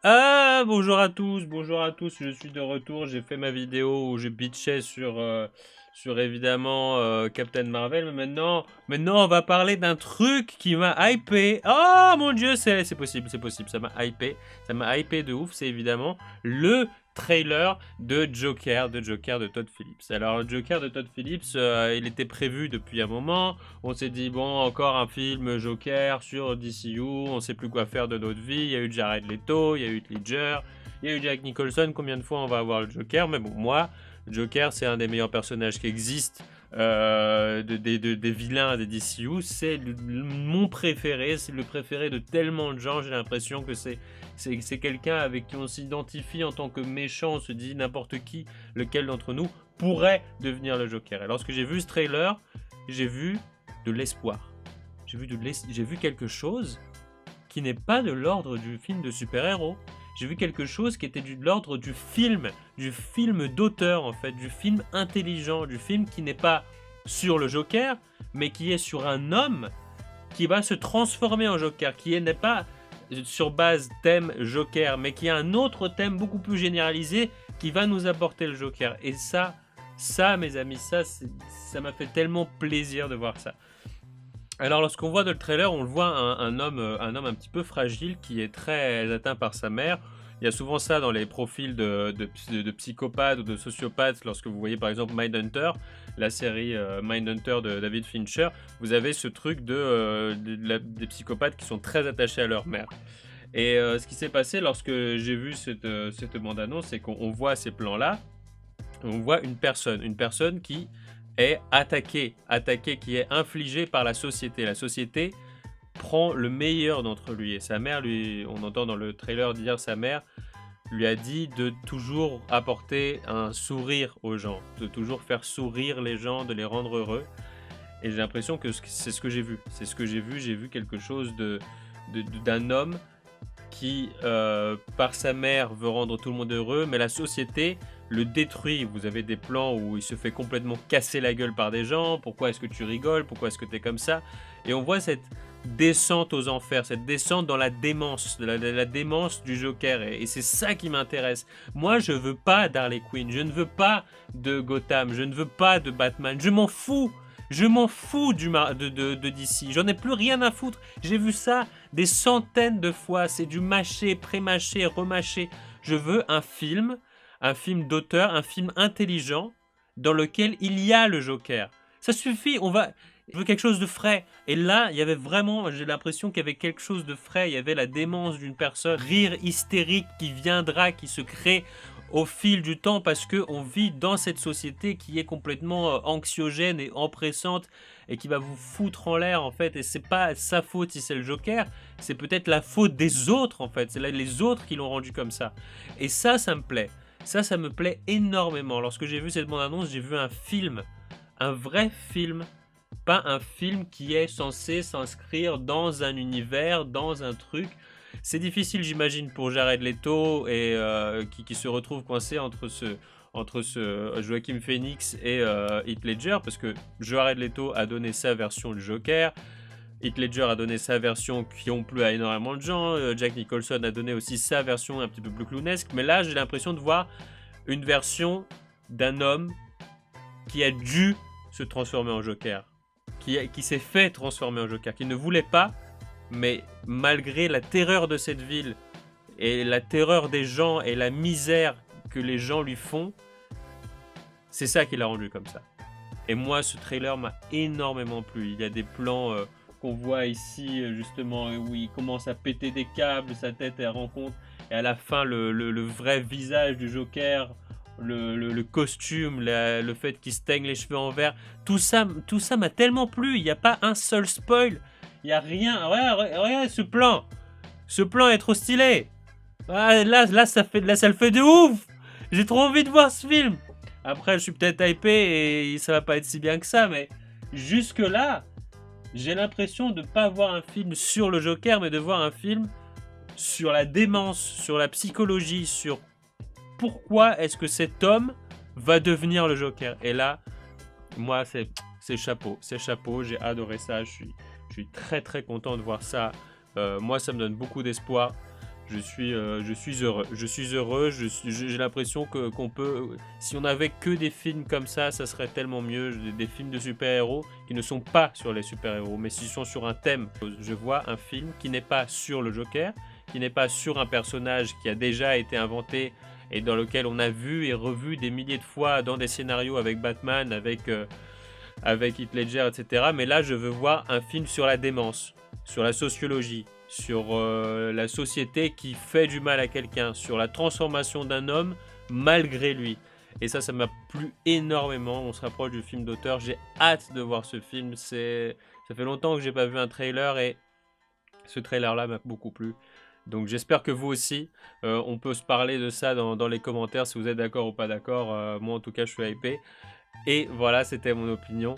Ah, bonjour à tous, je suis de retour. J'ai fait ma vidéo où je bitchais sur évidemment Captain Marvel, mais maintenant on va parler d'un truc qui m'a hypé. Oh mon dieu, c'est possible, ça m'a hypé de ouf, c'est évidemment le trailer de Joker de Todd Phillips. Alors le Joker de Todd Phillips, il était prévu depuis un moment. On s'est dit bon, encore un film Joker sur DCU, on sait plus quoi faire de notre vie. Il y a eu Jared Leto, il y a eu Heath Ledger, il y a eu Jack Nicholson. Combien de fois on va avoir le Joker? Mais bon, moi, le Joker, c'est un des meilleurs personnages qui existent des vilains des DCU. C'est mon préféré, c'est le préféré de tellement de gens. J'ai l'impression que c'est quelqu'un avec qui on s'identifie en tant que méchant. On se dit n'importe qui, lequel d'entre nous pourrait devenir le Joker. Et lorsque j'ai vu ce trailer, j'ai vu de l'espoir. J'ai vu quelque chose qui n'est pas de l'ordre du film de super-héros. J'ai vu quelque chose qui était de l'ordre du film d'auteur en fait, du film intelligent, du film qui n'est pas sur le Joker, mais qui est sur un homme qui va se transformer en Joker, qui n'est pas sur base thème Joker, mais qui a un autre thème beaucoup plus généralisé qui va nous apporter le Joker. Et ça mes amis, ça m'a fait tellement plaisir de voir ça. Alors lorsqu'on voit dans le trailer, on le voit un homme un petit peu fragile qui est très atteint par sa mère. Il y a souvent ça dans les profils de psychopathes ou de sociopathes. Lorsque vous voyez par exemple Mindhunter, la série Mindhunter de David Fincher, vous avez ce truc des psychopathes qui sont très attachés à leur mère. Et ce qui s'est passé lorsque j'ai vu cette bande-annonce, c'est qu'on voit ces plans-là, on voit une personne qui est attaquée, qui est infligée par la société. La société prend le meilleur d'entre lui. Et sa mère, on entend dans le trailer dire, sa mère lui a dit de toujours apporter un sourire aux gens, de toujours faire sourire les gens, de les rendre heureux. Et j'ai l'impression que c'est ce que j'ai vu. C'est ce que j'ai vu. J'ai vu quelque chose d'un homme qui, par sa mère, veut rendre tout le monde heureux, mais la société le détruit. Vous avez des plans où il se fait complètement casser la gueule par des gens. Pourquoi est-ce que tu rigoles? Pourquoi est-ce que tu es comme ça? Et on voit cette descente aux enfers, cette descente dans la démence, la démence du Joker. Et c'est ça qui m'intéresse. Moi, je veux pas d'Harley Quinn, je ne veux pas de Gotham, je ne veux pas de Batman. Je m'en fous. Je m'en fous de DC. J'en ai plus rien à foutre. J'ai vu ça des centaines de fois. C'est du mâché, pré-mâché, remâché. Je veux un film d'auteur, un film intelligent dans lequel il y a le Joker. Ça suffit, je veux quelque chose de frais. Et là, il y avait vraiment, j'ai l'impression qu'il y avait quelque chose de frais. Il y avait la démence d'une personne, rire hystérique qui viendra, qui se crée au fil du temps parce qu'on vit dans cette société qui est complètement anxiogène et oppressante et qui va vous foutre en l'air en fait. Et c'est pas sa faute si c'est le Joker, c'est peut-être la faute des autres en fait. C'est les autres qui l'ont rendu comme ça. Et ça me plaît. Ça me plaît énormément. Lorsque j'ai vu cette bande-annonce, j'ai vu un film, un vrai film, pas un film qui est censé s'inscrire dans un univers, dans un truc. C'est difficile, j'imagine, pour Jared Leto et qui se retrouve coincé entre ce Joaquin Phoenix et Heath Ledger, parce que Jared Leto a donné sa version du Joker, Heath Ledger a donné sa version qui ont plu à énormément de gens, Jack Nicholson a donné aussi sa version un petit peu plus clownesque, mais là j'ai l'impression de voir une version d'un homme qui a dû se transformer en Joker, qui s'est fait transformer en Joker, qui ne voulait pas, mais malgré la terreur de cette ville et la terreur des gens et la misère que les gens lui font, c'est ça qui l'a rendu comme ça. Et moi, ce trailer m'a énormément plu. Il y a des plans qu'on voit ici, justement, où il commence à péter des câbles, sa tête elle rencontre, et à la fin, le vrai visage du Joker, le costume, le fait qu'il se teigne les cheveux en vert, tout ça m'a tellement plu. Il n'y a pas un seul spoil. Il n'y a rien. Regarde ce plan. Ce plan est trop stylé. Ah, là, ça le fait de ouf. J'ai trop envie de voir ce film. Après, je suis peut-être hypé et ça va pas être si bien que ça, mais jusque là, j'ai l'impression de pas voir un film sur le Joker, mais de voir un film sur la démence, sur la psychologie, sur pourquoi est-ce que cet homme va devenir le Joker. Et là, moi, c'est chapeau, j'ai adoré ça, je suis très très content de voir ça. Moi, ça me donne beaucoup d'espoir. je suis heureux. Je suis heureux, j'ai l'impression qu'on peut... Si on avait que des films comme ça serait tellement mieux. Des films de super-héros qui ne sont pas sur les super-héros, mais qui sont sur un thème. Je vois un film qui n'est pas sur le Joker, qui n'est pas sur un personnage qui a déjà été inventé et dans lequel on a vu et revu des milliers de fois dans des scénarios avec Batman, avec Heath Ledger, etc. Mais là, je veux voir un film sur la démence, sur la sociologie, sur la société qui fait du mal à quelqu'un, sur la transformation d'un homme malgré lui. Et ça m'a plu énormément. On se rapproche du film d'auteur. J'ai hâte de voir ce film. Ça fait longtemps que j'ai pas vu un trailer et ce trailer-là m'a beaucoup plu. Donc j'espère que vous aussi. On peut se parler de ça dans les commentaires si vous êtes d'accord ou pas d'accord. Moi en tout cas je suis hypé. Et voilà, c'était mon opinion.